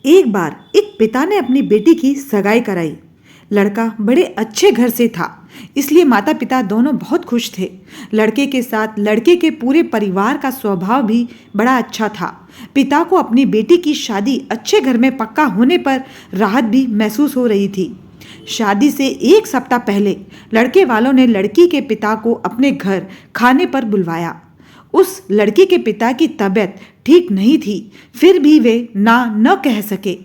एक बार एक पिता ने अपनी बेटी की सगाई कराई। लड़का बड़े अच्छे घर से था, इसलिए माता पिता दोनों बहुत खुश थे। लड़के के साथ लड़के के पूरे परिवार का स्वभाव भी बड़ा अच्छा था। पिता को अपनी बेटी की शादी अच्छे घर में पक्का होने पर राहत भी महसूस हो रही थी। शादी से एक सप्ताह पहले लड़के वालों ने लड़की के पिता को अपने घर खाने पर बुलवाया। उस लड़की के पिता की तबीयत ठीक नहीं थी, फिर भी वे ना न कह सके।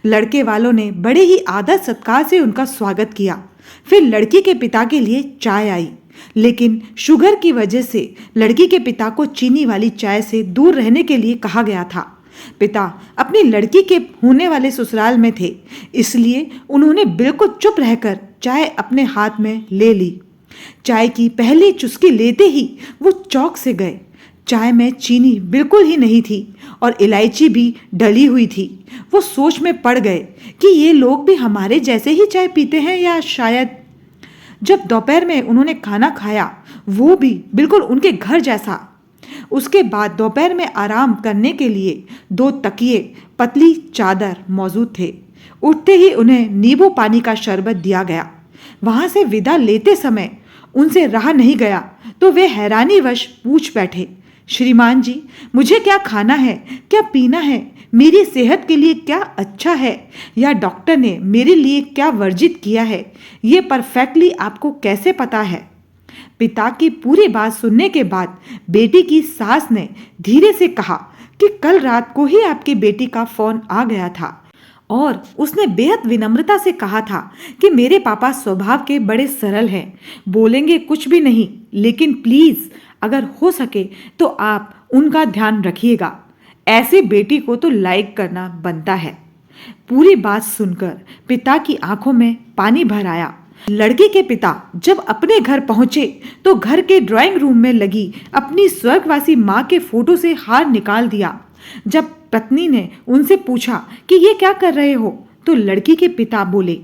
लड़के वालों ने बड़े ही आदर सत्कार से उनका स्वागत किया। फिर लड़की के पिता के लिए चाय आई, लेकिन शुगर की वजह से लड़की के पिता को चीनी वाली चाय से दूर रहने के लिए कहा गया था। पिता अपनी लड़की के होने वाले ससुराल में थे, इसलिए उन्होंने बिल्कुल चुप रहकर चाय अपने हाथ में ले ली। चाय की पहली चुस्की लेते ही वो चौंक से गए। चाय में चीनी बिल्कुल ही नहीं थी और इलायची भी डली हुई थी। वो सोच में पड़ गए कि ये लोग भी हमारे जैसे ही चाय पीते हैं या शायद। जब दोपहर में उन्होंने खाना खाया, वो भी बिल्कुल उनके घर जैसा। उसके बाद दोपहर में आराम करने के लिए 2 तकिए, पतली चादर मौजूद थे। उठते ही उन्हें नींबू पानी का शरबत दिया गया। वहां से विदा लेते समय उनसे रहा नहीं गया तो वे हैरानीवश पूछ बैठे, श्रीमान जी, मुझे क्या खाना है, क्या पीना है, मेरी सेहत के लिए क्या अच्छा है, या डॉक्टर ने मेरे लिए क्या वर्जित किया है, ये परफेक्टली आपको कैसे पता है? पिता की पूरी बात सुनने के बाद बेटी की सास ने धीरे से कहा कि कल रात को ही आपकी बेटी का फोन आ गया था और उसने बेहद विनम्रता से कहा था कि मेरे पापा स्वभाव के बड़े सरल हैं, बोलेंगे कुछ भी नहीं, लेकिन प्लीज अगर हो सके तो आप उनका ध्यान रखिएगा। ऐसे बेटी को तो लाइक करना बनता है। पूरी बात सुनकर पिता की आंखों में पानी भर आया। लड़के के पिता जब अपने घर पहुंचे तो घर के ड्राइंग रूम में लगी अपनी स्वर्गवासी माँ के फोटो से हार निकाल दिया। जब पत्नी ने उनसे पूछा कि ये क्या कर रहे हो, तो लड़की के पिता बोले,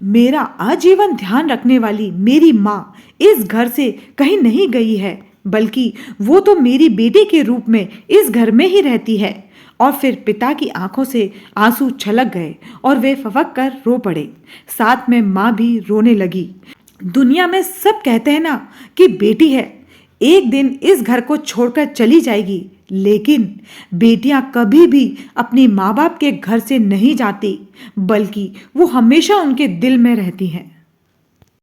मेरा आजीवन ध्यान रखने वाली मेरी माँ इस घर से कहीं नहीं गई है, बल्कि वो तो मेरी बेटी के रूप में इस घर में ही रहती है। और फिर पिता की आंखों से आंसू छलक गए और वे फवक कर रो पड़े। साथ में माँ भी रोने लगी। दुनिया में सब कहते हैं ना कि बेटी है, एक दिन इस घर को छोड़कर चली जाएगी, लेकिन बेटियां कभी भी अपनी माँ बाप के घर से नहीं जाती, बल्कि वो हमेशा उनके दिल में रहती हैं।